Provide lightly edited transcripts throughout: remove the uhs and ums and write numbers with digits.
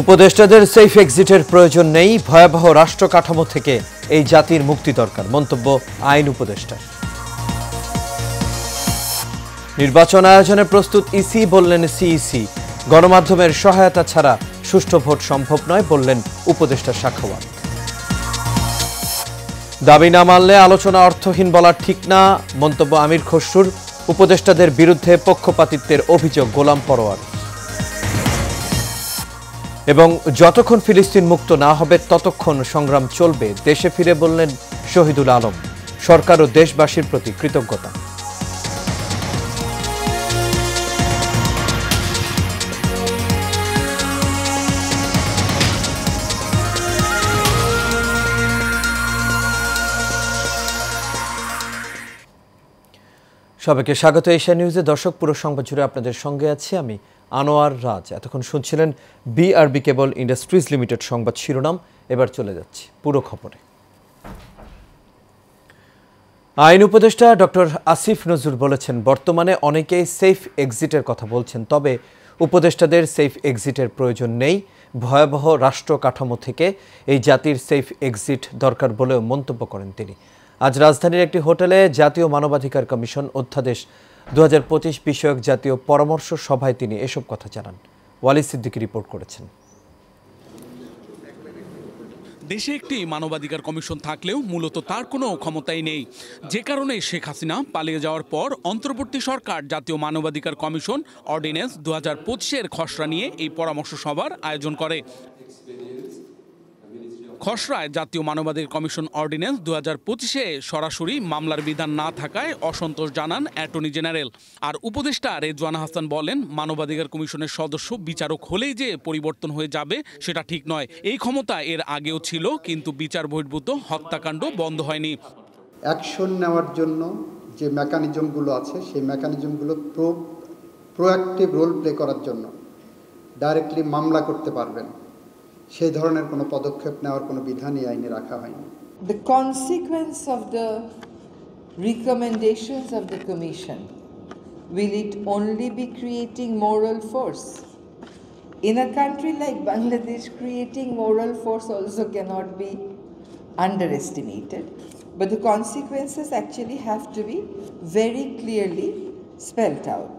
উপদেষ্টাদের সেফ এক্সিটের প্রয়োজন নেই, ভয়াবহ রাষ্ট্র কাঠামো থেকে এই জাতির মুক্তি দরকার, মন্তব্য আইন উপদেষ্টার। নির্বাচন আয়োজনে প্রস্তুত ইসি, বললেন সিইসি। গণমাধ্যমের সহায়তা ছাড়া সুষ্ঠু ভোট সম্ভব নয়, বললেন উপদেষ্টা সাখাওয়াত। দাবি না মানলে আলোচনা অর্থহীন বলা ঠিক না, মন্তব্য আমির খসরুর। উপদেষ্টাদের বিরুদ্ধে পক্ষপাতিত্বের অভিযোগ গোলাম পরোয়ার। এবং যতক্ষণ ফিলিস্তিন মুক্ত না হবে ততক্ষণ সংগ্রাম চলবে, দেশে ফিরে বললেন শহীদুল আলম। সরকার ও দেশবাসীর প্রতি কৃতজ্ঞতা। সবাইকে স্বাগত এশিয়া নিউজে। দর্শক, পুরো সংবাদ জুড়ে আপনাদের সঙ্গে আছি আমি আনোয়ার রাজ। এতক্ষণ শুনছিলেন বিআরবি কেবল ইন্ডাস্ট্রিজ লিমিটেড সংবাদ শিরোনাম। এবার চলে যাচ্ছি পুরো খবরে। আইন উপদেষ্টা ডক্টর আসিফ নজরুল বলেছেন, বর্তমানে অনেকেই সেফ এক্সিটের কথা বলছেন, তবে উপদেষ্টাদের সেফ এক্সিটের প্রয়োজন নেই। ভয়াবহ রাষ্ট্র কাঠামো থেকে এই জাতির সেফ এক্সিট দরকার বলেও মন্তব্য করেন তিনি। আজ রাজধানীর একটি হোটেলে জাতীয় মানবাধিকার কমিশন অধ্যাদেশ 2025 বিষয়ক জাতীয় পরামর্শ সভায় তিনি এসব কথা জানান। ওয়ালি সিদ্দিকী রিপোর্ট করেছেন। দেশে একটি মানবাধিকার কমিশন থাকলেও মূলত তার কোনো ক্ষমতাই নেই, যে কারণে শেখ হাসিনা পালিয়ে যাওয়ার পর অন্তর্বর্তী সরকার জাতীয় মানবাধিকার কমিশন অর্ডিন্যান্স 2025-এর খসড়া নিয়ে এই পরামর্শ সভার আয়োজন করে। খসড়ায় জাতীয় মানবাধিকার কমিশন অর্ডিন্যান্স 2025-এ সরাসরি মামলার বিধান না থাকায় অসন্তোষ জানান অ্যাটর্নি জেনারেল। আর উপদেষ্টা রেজওয়ানা হাসান বলেন, মানবাধিকার কমিশনের সদস্য বিচারক হলেই যে পরিবর্তন হয়ে যাবে সেটা ঠিক নয়। এই ক্ষমতা এর আগেও ছিল, কিন্তু বিচার বহির্ভূত হত্যাকাণ্ড বন্ধ হয়নি। অ্যাকশন নেওয়ার জন্য যে মেকানিজমগুলো আছে সেই মেকানিজমগুলো প্রোঅ্যাক্টিভ রোল প্লে করার জন্য ডাইরেক্টলি মামলা করতে পারবেন, সেই ধরনের কোনো পদক্ষেপ নেওয়ার কোনো বিধানই আইনে রাখা হয়নি। The consequence of the recommendations of the Commission, will it only be creating moral force? In a country like Bangladesh, creating moral force also cannot be underestimated, but the consequences actually have to be very clearly spelled out.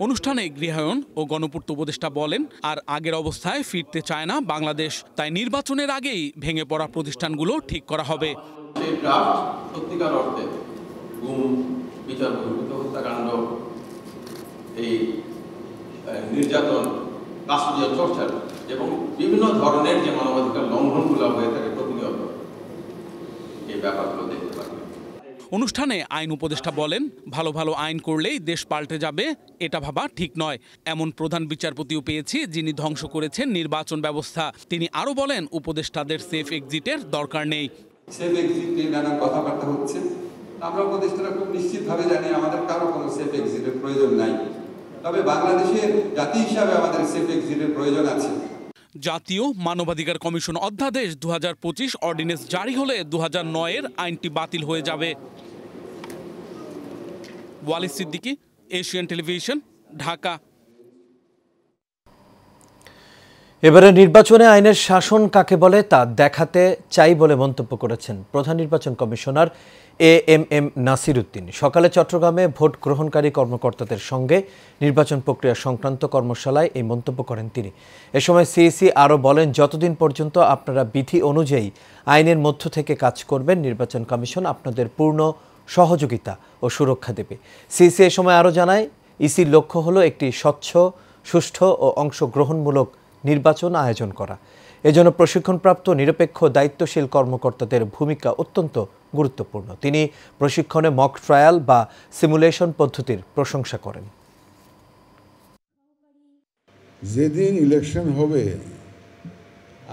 অনুষ্ঠানে গৃহায়ন ও গণপূর্ত উপদেষ্টা বলেন, আর আগের অবস্থায় ফিরতে চায় না বাংলাদেশ, তাই নির্বাচনের আগেই ভেঙে পড়া প্রতিষ্ঠানগুলো ঠিক করা হবে। সেই ড্রাফট সত্যিকার অর্থে গুম, বিচার বহির্ভূত হত্যাকাণ্ড, এই নির্যাতন, কাস্টোডিয়াল টর্চার এবং বিভিন্ন ধরনের যে মানবাধিকার লঙ্ঘনগুলো হয়ে থাকে প্রতিনিয়ত, এই ব্যাপারগুলো দেখতে পারবে। অনুষ্ঠানে আইন উপদেষ্টা বলেন, ভালো ভালো আইন করলেই দেশ পাল্টে যাবে এটা ভাবা ঠিক নয়। এমন প্রধান বিচারপতিও পেয়েছি যিনি ধ্বংস করেছেন নির্বাচন ব্যবস্থা। তিনি আরও বলেন, উপদেষ্টাদের সেফ এক্সিটের দরকার নেই। সেফ এক্সিট নিয়ে নানা কথাবার্তা হচ্ছে, আমরা উপদেষ্টারা খুব নিশ্চিতভাবে জানি আমাদের কারো কোনো সেফ এক্সিটের প্রয়োজন নাই, তবে বাংলাদেশের জাতি হিসাবে আমাদের সেফ এক্সিটের প্রয়োজন আছে। জাতীয় মানবাধিকার কমিশন অধ্যাদেশ 2025 অর্ডিন্যান্স জারি হলে 2009-এর আইনটি বাতিল হয়ে যাবে। ওয়ালি সিদ্দিকী, এশিয়ান টেলিভিশন, ঢাকা। এবারে নির্বাচনে আইনের শাসন কাকে বলে তা দেখাতে চাই বলে মন্তব্য করেছেন প্রধান নির্বাচন কমিশনার AMM নাসির উদ্দিন। সকালে চট্টগ্রামে ভোট গ্রহণকারী কর্মকর্তাদের সঙ্গে নির্বাচন প্রক্রিয়া সংক্রান্ত কর্মশালায় এই মন্তব্য করেন তিনি। এ সময় সিইসি আরও বলেন, যতদিন পর্যন্ত আপনারা বিধি অনুযায়ী আইনের মধ্য থেকে কাজ করবেন, নির্বাচন কমিশন আপনাদের পূর্ণ সহযোগিতা ও সুরক্ষা দেবে। সিইসি এ সময় আরও জানায়, ইসির লক্ষ্য হলো একটি স্বচ্ছ, সুষ্ঠু ও অংশগ্রহণমূলক নির্বাচন আয়োজন করা। এজন্য প্রশিক্ষণপ্রাপ্ত নিরপেক্ষ দায়িত্বশীল কর্মকর্তাদের ভূমিকা অত্যন্ত গুরুত্বপূর্ণ। তিনি প্রশিক্ষণে মক ট্রায়াল বা সিমুলেশন পদ্ধতির প্রশংসা করেন। যেদিন ইলেকশন হবে,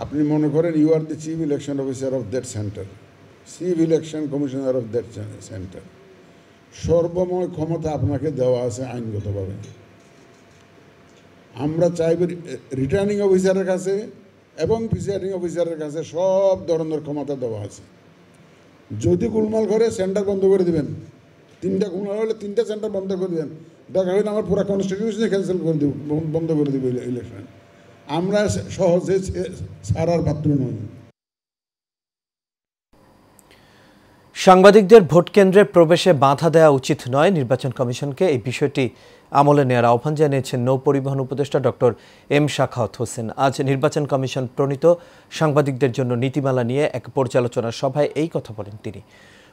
আপনি মনে করেন you are the chief election officer of that centre, chief election commissioner of that centre. সর্বময় ক্ষমতা আপনাকে দেওয়া আছে আইনগতভাবে। আমরা চাইব রিটার্নিং অফিসারের কাছে এবং প্রিসাইডিং অফিসারের কাছে সব ধরনের ক্ষমতা দেওয়া আছে। যদি গোলমাল করে সেন্টার বন্ধ করে দিবেন, 3টা গোলমাল হলে 3টা সেন্টার বন্ধ করে দেবেন, দেখা হলে আমার পুরো কনস্টিটিউশনে ক্যান্সেল করে দিব, বন্ধ করে দিব ইলেকশন। আমরা সহজে ছাড়ার পাত্র নই। সাংবাদিকদের ভোট কেন্দ্রে প্রবেশে বাধা দেওয়া উচিত নয়, নির্বাচন কমিশনকে এই বিষয়টি আমলে নেওয়ার আহ্বান জানিয়েছেন নৌ পরিবহন উপদেষ্টা ডক্টর এম সাখাওয়াত হোসেন। আজ নির্বাচন কমিশন প্রণীত সাংবাদিকদের জন্য নীতিমালা নিয়ে এক পর্যালোচনা সভায় এই কথা বলেন তিনি।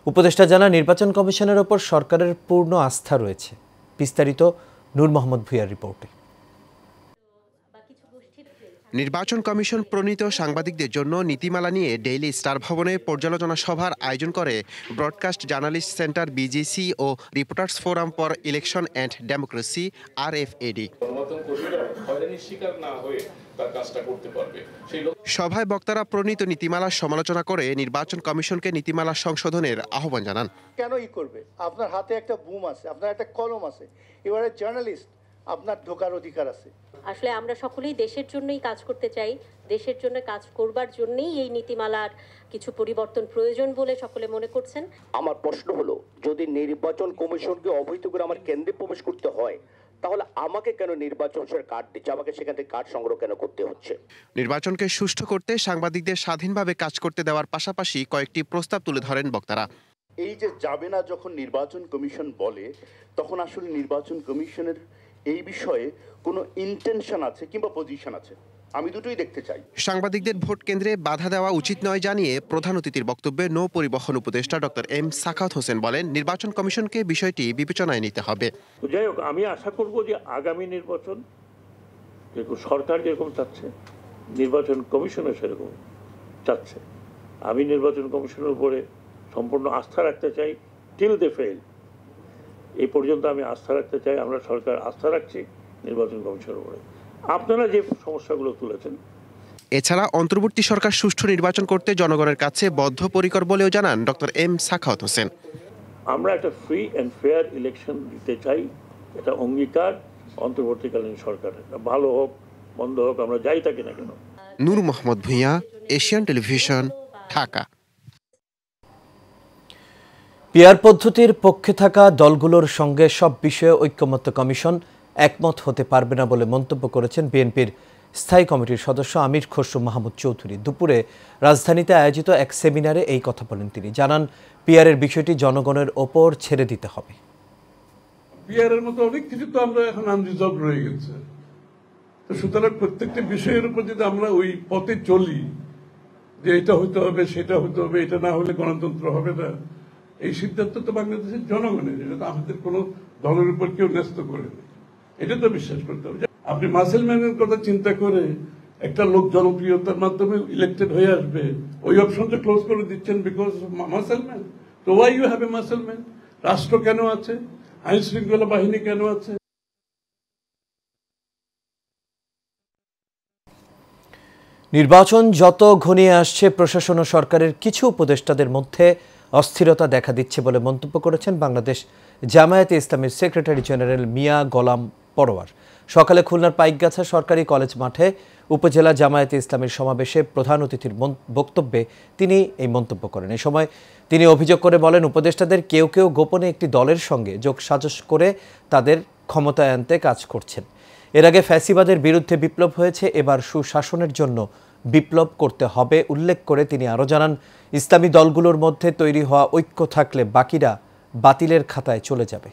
উপদেষ্টা জানান, নির্বাচন কমিশনের ওপর সরকারের পূর্ণ আস্থা রয়েছে। বিস্তারিত নূর মোহাম্মদ ভুঁইয়ার রিপোর্টে। নির্বাচন কমিশন প্রণীত সাংবাদিকদের জন্য নীতিমালা নিয়ে ডেইলি স্টার ভবনে পর্যালোচনা সভার আয়োজন করে ব্রডকাস্ট জার্নালিস্ট সেন্টার বিজিসি ও reporters forum for election and democracy RFAD। সভায় বক্তারা প্রণীত নীতিমালার সমালোচনা করে নির্বাচন কমিশনকে নীতিমালা সংশোধনের আহ্বান জানান। কেনই করবে? আপনার হাতে একটা বুম আছে, আপনার একটা কলম আছে, এবারে জার্নালিস্ট, আপনার ঢোকার অধিকার আছে। আসলে আমরা সকলেই দেশের জন্যই কাজ করতে চাই, দেশের জন্য কাজ করবার জন্যই এই নীতিমালার কিছু পরিবর্তন প্রয়োজন বলে সকলে মনে করছেন। আমার প্রশ্ন হলো, যদি নির্বাচন কমিশনকে অবহিত করে আমার কেন্দ্রে প্রবেশ করতে হয়, তাহলে আমাকে কেন নির্বাচন কার্ড দিচ্ছে? আমাকে সেখান থেকে কার্ড সংগ্রহ কেন করতে হচ্ছে? নির্বাচনকে সুষ্ঠু করতে সাংবাদিকদের স্বাধীনভাবে কাজ করতে দেওয়ার পাশাপাশি কয়েকটি প্রস্তাব তুলে ধরেন বক্তারা। এই যে যাবে না যখন নির্বাচন কমিশন বলে, তখন আসলে নির্বাচন কমিশনের এই বিষয়ে কোনো ইন্টেনশন আছে কিংবা পজিশন আছে, আমি দুটোই দেখতে চাই। সাংবাদিকদের ভোট কেন্দ্রে বাধা দেওয়া উচিত নয় জানিয়ে প্রধান অতিথির বক্তব্যে নৌ পরিবহন উপদেষ্টা ডক্টর এম সাখাওয়াত হোসেন বলেন, নির্বাচন কমিশনকে বিষয়টি বিবেচনায় নিতে হবে। যাই হোক, আমি আশা করব যে আগামী নির্বাচন সরকার যেরকম চাচ্ছে, নির্বাচন কমিশনও সেরকম চাচ্ছে। আমি নির্বাচন কমিশনের উপরে সম্পূর্ণ আস্থা রাখতে চাই, টিল দে ফেল। এই পর্যন্ত আমি আস্থা রাখতে চাই, আমরা সরকার আস্থা রাখছি নির্বাচন কমিশনের উপরে। আপনারা যে সমস্যাগুলো তুলেছেন, এছাড়া অন্তর্বর্তী সরকার সুষ্ঠু নির্বাচন করতে জনগণের কাছে বদ্ধপরিকর বলেও জানান ডক্টর এম সাখাওয়াত হোসেন। আমরা একটা ফ্রি অ্যান্ড ফেয়ার ইলেকশন দিতে চাই, এটা অঙ্গীকার অন্তর্বর্তীকালীন সরকারের। ভালো হোক মন্দ হোক, আমরা যাই থাকি না কেন। Noor Mohammad Bhuiyan, Asian television, Dhaka. PR পদ্ধতির পক্ষে থাকা দলগুলোর সঙ্গে সব বিষয়ে ঐকমত্য কমিশন একমত হতে পারবে না বলে মন্তব্য করেছেন বিএনপির স্থায়ী কমিটির সদস্য আমির খসরু মাহমুদ চৌধুরী। দুপুরে রাজধানীতে আয়োজিত এক সেমিনারে এই কথা বলেন তিনি। জানান, পিআরের বিষয়টি জনগণের ওপর ছেড়ে দিতে হবে। পিআরের মতো অনেক কিছু তো আমরা এখন আনরিজলভ রয়ে গেছে, তো সুতরাং প্রত্যেকটা বিষয়ের উপর যদি আমরা ওই পথে চলি যে এটা হইতে হবে, সেটা হইতে হবে, এটা না হলে গণতন্ত্র হবে না, এই সিদ্ধান্ত তো বাংলাদেশের জনগণের, এটা তো আমাদের কোনো দলের উপর কেউ ন্যস্ত করে নেই, এটা তো বিশ্বাস করতে হবে। আপনি মাসেলম্যানের কথা চিন্তা করে একটা লোক জনপ্রিয়তার মাধ্যমে ইলেক্টেড হয়ে আসবে, ওই অপশনটা ক্লোজ করে দিচ্ছেন বিকজ মাসেলম্যান। তো ওয়াই ইউ হ্যাভ এ মাসেলম্যান? রাষ্ট্র কেন আছে? আইন শৃঙ্খলা বাহিনী কেন আছে? নির্বাচন যত ঘনিয়ে আসছে, প্রশাসন ও সরকারের কিছু উপদেষ্টাদের মধ্যে অস্থিরতা দেখা দিচ্ছে বলে মন্তব্য করেছেন বাংলাদেশ জামায়াতে ইসলামীর সেক্রেটারি জেনারেল মিয়া গোলাম পরোয়ার। সকালে খুলনার পাইকগাছা সরকারি কলেজ মাঠে উপজেলা জামায়াতে ইসলামীর সমাবেশে প্রধান অতিথির বক্তব্যে তিনি এই মন্তব্য করেন। এই সময় তিনি অভিযোগ করে বলেন, উপদেষ্টাদের কেউ কেউ গোপনে একটি দলের সঙ্গে যোগসাজশ করে তাদের ক্ষমতায় আনতে কাজ করছেন। এর আগে ফ্যাসিবাদের বিরুদ্ধে বিপ্লব হয়েছে, এবার সুশাসনের জন্য বিপ্লব করতে হবে উল্লেখ করে তিনি আরও জানান, ইসলামী দলগুলোর মধ্যে তৈরি হওয়া ঐক্য থাকলে বাকিরা বাতিলের খাতায় চলে যাবে।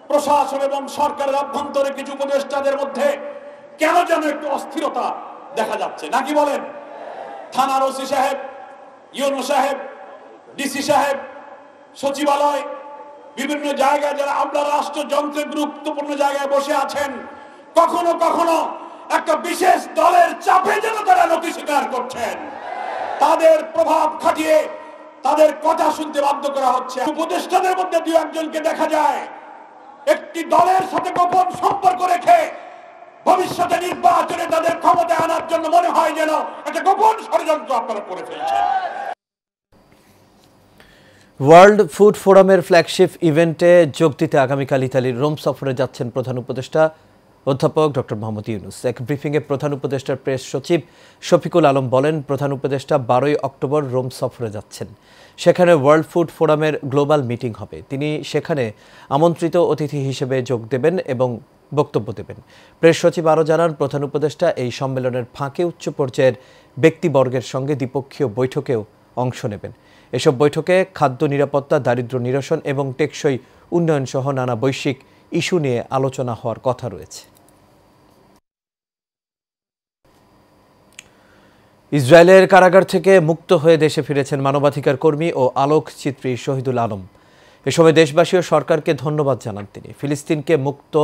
প্রশাসন এবং সরকারের অভ্যন্তরে কিছু উপদেষ্টাদের মধ্যে কেন যেন একটু অস্থিরতা দেখা যাচ্ছে, নাকি বলেন? থানার ওসি সাহেব, ইউনো সাহেব, ডিসি সাহেব, সচিবালয়, বিভিন্ন জায়গায় যারা আমরা রাষ্ট্রযন্ত্রের গুরুত্বপূর্ণ জায়গায় বসে আছেন, কখনো কখনো একটা বিশেষ দলের চাপে যেন তারা নথি স্বীকার করছেন, তাদের প্রভাব খাটিয়ে তাদের কথা শুনতে বাধ্য করা হচ্ছে। উপদেষ্টাদের মধ্যে দু একজনকে দেখা যায় একটি দলের সাথে গোপন সম্পর্ক রেখে ভবিষ্যতে নির্বাচনে তাদের ক্ষমতায় আনার জন্য মনে হয় যেন একটা গোপন ষড়যন্ত্র আপনারা করে ফেলছেন। ওয়ার্ল্ড ফুড ফোরামের ফ্ল্যাগশিপ ইভেন্টে যোগ দিতে আগামীকাল ইতালির রোম সফরে যাচ্ছেন প্রধান উপদেষ্টা অধ্যাপক ডক্টর মোহাম্মদ ইউনূস। এক ব্রিফিংয়ে প্রধান উপদেষ্টার প্রেস সচিব শফিকুল আলম বলেন, প্রধান উপদেষ্টা 12 অক্টোবর রোম সফরে যাচ্ছেন। সেখানে ওয়ার্ল্ড ফুড ফোরামের গ্লোবাল মিটিং হবে। তিনি সেখানে আমন্ত্রিত অতিথি হিসেবে যোগ দেবেন এবং বক্তব্য দেবেন। প্রেস সচিব আরও জানান, প্রধান উপদেষ্টা এই সম্মেলনের ফাঁকে উচ্চ পর্যায়ের ব্যক্তিবর্গের সঙ্গে দ্বিপক্ষীয় বৈঠকেও অংশ নেবেন। এসব বৈঠকে খাদ্য নিরাপত্তা, দারিদ্র্য নিরসন এবং টেকসই উন্নয়ন সহ নানা বৈশ্বিক ইস্যু নিয়ে আলোচনা হওয়ার কথা রয়েছে। ইসরায়েলের কারাগার থেকে মুক্ত হয়ে দেশে ফিরেছেন মানবাধিকার কর্মী ও আলোকচিত্রী শহীদুল আলম। এ সময় দেশবাসী ও সরকারকে ধন্যবাদ জানান তিনি। ফিলিস্তিনকে মুক্ত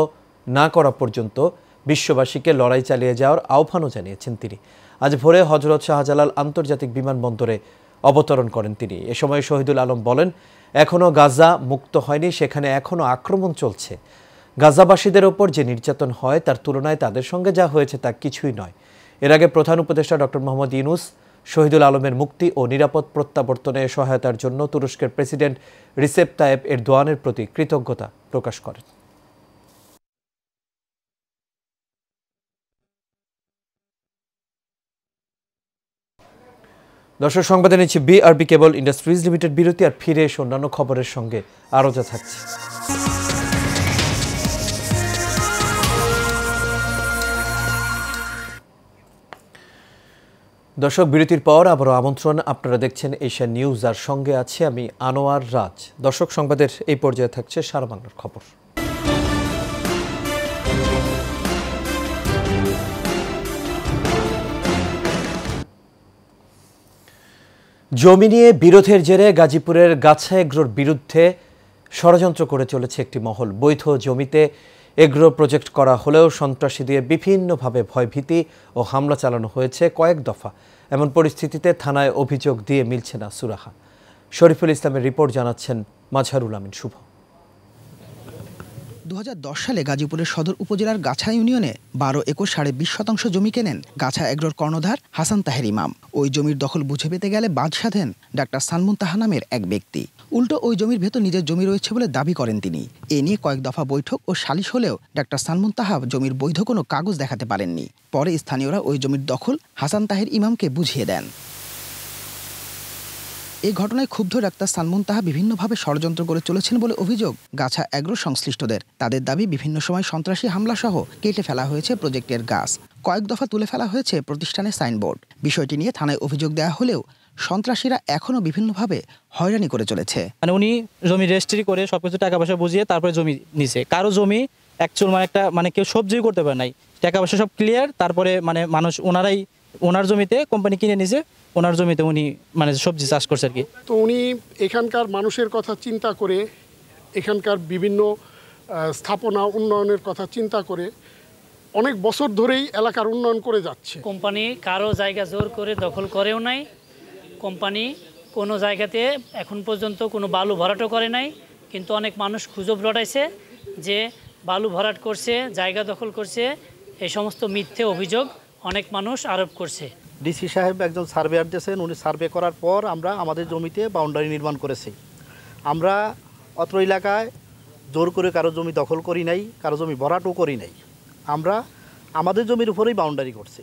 না করা পর্যন্ত বিশ্ববাসীকে লড়াই চালিয়ে যাওয়ার আহ্বানও জানিয়েছেন তিনি। আজ ভোরে হজরত শাহজালাল আন্তর্জাতিক বিমানবন্দরে অবতরণ করেন তিনি। এ সময় শহীদুল আলম বলেন, এখনও গাজা মুক্ত হয়নি, সেখানে এখনও আক্রমণ চলছে। গাজাবাসীদের ওপর যে নির্যাতন হয় তার তুলনায় তাদের সঙ্গে যা হয়েছে তা কিছুই নয়। এর আগে প্রধান উপদেষ্টা ডক্টর মোহাম্মদ ইউনূস শহীদুল আলমের মুক্তি ও নিরাপদ প্রত্যাবর্তনে সহায়তার জন্য তুরস্কের প্রেসিডেন্ট রিসেপ তায়েব এরদোয়ানের প্রতি কৃতজ্ঞতা প্রকাশ করেন। দর্শক, সংবাদে নিচ্ছি বিআরবি কেবল ইন্ডাস্ট্রিজ লিমিটেড বিরতি, আর ফিরে এসে অন্যান্য খবরের সঙ্গে আরও যা থাকছে। দর্শক, বিরতির পর আবারও আমন্ত্রণ, আপনারা দেখছেন এশিয়ান নিউজ, আর সঙ্গে আছে আমি আনোয়ার রাজ। দর্শক, সংবাদের এই পর্যায়ে থাকছে সারা বাংলার খবর। জমি নিয়ে বিরোধের জেরে গাজীপুরের গাছা এগ্রোর বিরুদ্ধে ষড়যন্ত্র করে চলেছে একটি মহল। বৈধ জমিতে এগ্রো প্রজেক্ট করা হলেও সন্ত্রাসী দিয়ে বিভিন্নভাবে ভয়ভীতি ও হামলা চালানো হয়েছে কয়েক দফা। এমন পরিস্থিতিতে থানায় অভিযোগ দিয়ে মিলছে না সুরাহা। শরীফুল ইসলামের রিপোর্ট, জানাচ্ছেন মাজহারুল আমিন শুভ। 2010 সালে গাজীপুরের সদর উপজেলার গাছা ইউনিয়নে 12 একর 20.5% জমি কেনেন গাছা এগ্রোর কর্ণধার হাসান তাহের ইমাম। ওই জমির দখল বুঝে পেতে গেলে বাদ সাধেন ডাক্তার সালমুন তাহা নামের এক ব্যক্তি। উল্টো ওই জমির ভেতর নিজের জমি রয়েছে বলে দাবি করেন তিনি। এ নিয়ে কয়েক দফা বৈঠক ও সালিশ হলেও ডাক্তার সালমুন তাহা জমির বৈধ কোনো কাগজ দেখাতে পারেননি। পরে স্থানীয়রা ওই জমির দখল হাসান তাহের ইমামকে বুঝিয়ে দেন। এই ঘটনায় ক্ষুব্ধ ডাক্তার সালমুন তাহা বিভিন্নভাবে ষড়যন্ত্র করে চলেছেন বলে অভিযোগ গাছা এগ্রো সংশ্লিষ্টদের। তাদের দাবি, বিভিন্ন সময় সন্ত্রাসী হামলা সহ কেটে ফেলা হয়েছে প্রজেক্টের গাছ, কয়েক দফা তুলে ফেলা হয়েছে প্রতিষ্ঠানের সাইনবোর্ড। বিষয়টি নিয়ে থানায় অভিযোগ দেওয়া হলেও সন্ত্রাসীরা এখনও বিভিন্নভাবে হয়রানি করে চলেছে। মানে উনি জমি রেজিস্ট্রি করে সবকিছু টাকা পয়সা বুঝিয়ে তারপরে জমি নিছে। কারো জমি অ্যাকচুয়াল মানে কেউ সবজি করতে পারে নাই, টাকা পয়সা সব ক্লিয়ার। তারপরে মানুষ ওনার জমিতে কোম্পানি কিনে নিছে, ওনার জমিতে উনি সবজি চাষ করছে আর কি। তো উনি এখানকার মানুষের কথা চিন্তা করে, এখানকার বিভিন্ন স্থাপনা উন্নয়নের কথা চিন্তা করে অনেক বছর ধরেই এলাকার উন্নয়ন করে যাচ্ছে। কোম্পানি কারো জায়গা জোর করে দখল করেও নাই। কোম্পানি কোনো জায়গাতে এখন পর্যন্ত কোনো বালু ভরাটও করে নাই। কিন্তু অনেক মানুষ গুজব রটাইছে যে বালু ভরাট করছে, জায়গা দখল করছে, এই সমস্ত মিথ্যে অভিযোগ অনেক মানুষ আরোপ করছে। ডিসি সাহেব একজন সার্ভেয়ার দিয়েছেন, উনি সার্ভে করার পর আমরা আমাদের জমিতে বাউন্ডারি নির্মাণ করেছি। আমরা অত্র এলাকায় জোর করে কারো জমি দখল করি নাই, কারো জমি ভরাটও করি নাই। আমরা আমাদের জমির উপরেই বাউন্ডারি করছি।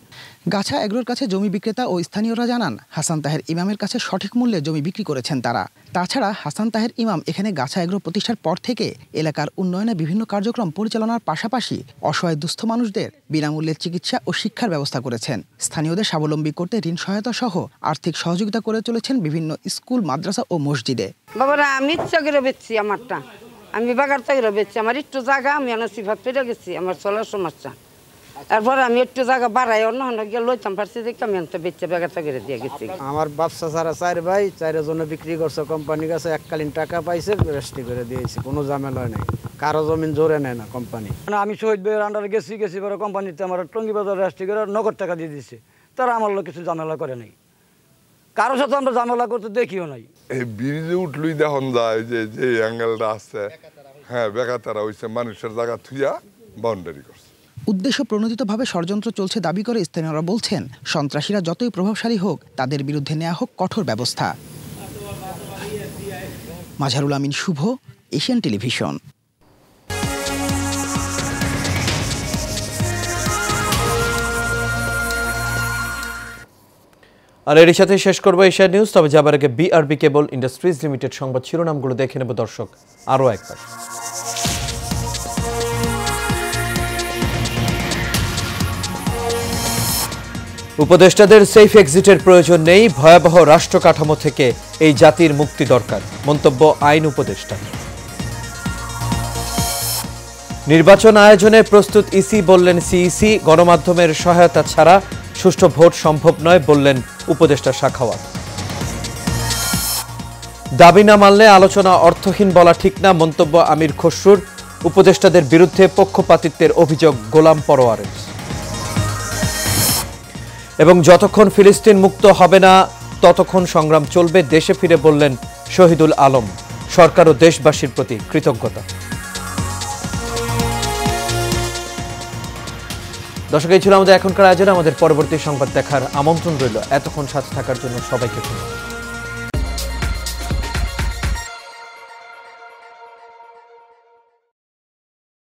গাছা এগ্রোর কাছে জমি বিক্রেতা ও স্থানীয়রা জানান, হাসান তাহের ইমামের কাছে সঠিক মূল্যে জমি বিক্রি করেছেন তারা। তাছাড়া হাসান তাহের ইমাম এখানে গাছা এগ্রো প্রতিষ্ঠার পর থেকে এলাকার উন্নয়নে বিভিন্ন কার্যক্রম পরিচালনার পাশাপাশি অসহায় দুস্থ মানুষদের বিনামূল্যে চিকিৎসা ও শিক্ষার ব্যবস্থা করেছেন। স্থানীয়দের স্বাবলম্বী করতে ঋণ সহায়তা সহ আর্থিক সহযোগিতা করে চলেছেন বিভিন্ন স্কুল, মাদ্রাসা ও মসজিদে। বাবারা, আমি ইচ্ছা করে বেচছি আমারটা, আমি বাগার থেকে বেচছি। আমার একটু জায়গা আমি সিফাত পেরে গেছি, আমার চলার সমস্যা। এরপরে আমি একটু জায়গা বাড়াই অন্য গিয়ে লইতাম পারছি, দেখে আমি একটা বেচে বেগাটা করে দিয়ে গেছি। আমার ব্যবসা ছাড়া 4 ভাই 4 জনে বিক্রি করছে, কোম্পানির কাছে এককালীন টাকা পাইছে, রেজিস্ট্রি করে দিয়েছে, কোনো ঝামেলা নাই, কারো জমিন জোরে নেয় না কোম্পানি। আমি শহীদ ভাইয়ের আন্ডারে গেছি পরে কোম্পানিতে আমার টঙ্গি বাজার রেজিস্ট্রি করে নগদ টাকা দিয়ে দিচ্ছে। তারা আমার লোক কিছু ঝামেলা করে নাই, কারোর সাথে আমরা ঝামেলা করতে দেখিও নাই। এই ব্রিজে উঠলই দেখুন যায় যে যে অ্যাঙ্গেলটা আছে, হ্যাঁ বেকাতারা হইছে, মানুষের জায়গা থুইয়া বাউন্ডারি করছে। উদ্দেশ্য প্রণোদিতভাবে ষড়যন্ত্র চলছে দাবি করে স্থানীয়রা বলছেন, সন্ত্রাসীরা যতই প্রভাবশালী হোক তাদের বিরুদ্ধে নেওয়া হোক কঠোর ব্যবস্থা। মাজহারুল আমিন শুভ, এশিয়ান টেলিভিশন। আর এর সাথে শেষ করবো এশিয়া নিউজ। তবে যাবার আগে বিআরবি কেবল ইন্ডাস্ট্রিজ লিমিটেড সংবাদ শিরোনামগুলো দেখে নেব দর্শক আরও একবার। উপদেষ্টাদের সেফ এক্সিটের প্রয়োজন নেই, ভয়াবহ রাষ্ট্র কাঠামো থেকে এই জাতির মুক্তি দরকার, মন্তব্য আইন উপদেষ্টা। নির্বাচন আয়োজনে প্রস্তুত ইসি, বললেন সিইসি। গণমাধ্যমের সহায়তা ছাড়া সুষ্ঠু ভোট সম্ভব নয়, বললেন উপদেষ্টা সাখাওয়াত। দাবি না মানলে আলোচনা অর্থহীন বলা ঠিক না, মন্তব্য আমির খসরুর। উপদেষ্টাদের বিরুদ্ধে পক্ষপাতিত্বের অভিযোগ গোলাম পরোয়ারের। এবং যতক্ষণ ফিলিস্তিন মুক্ত হবে না ততক্ষণ সংগ্রাম চলবে, দেশে ফিরে বললেন শহীদুল আলম। সরকার ও দেশবাসীর প্রতি কৃতজ্ঞতা। দর্শক, এই ছিল আমাদের এখনকার আয়োজন। আমাদের পরবর্তী সংবাদ দেখার আমন্ত্রণ রইল। এতক্ষণ সাথে থাকার জন্য সবাইকে ধন্যবাদ।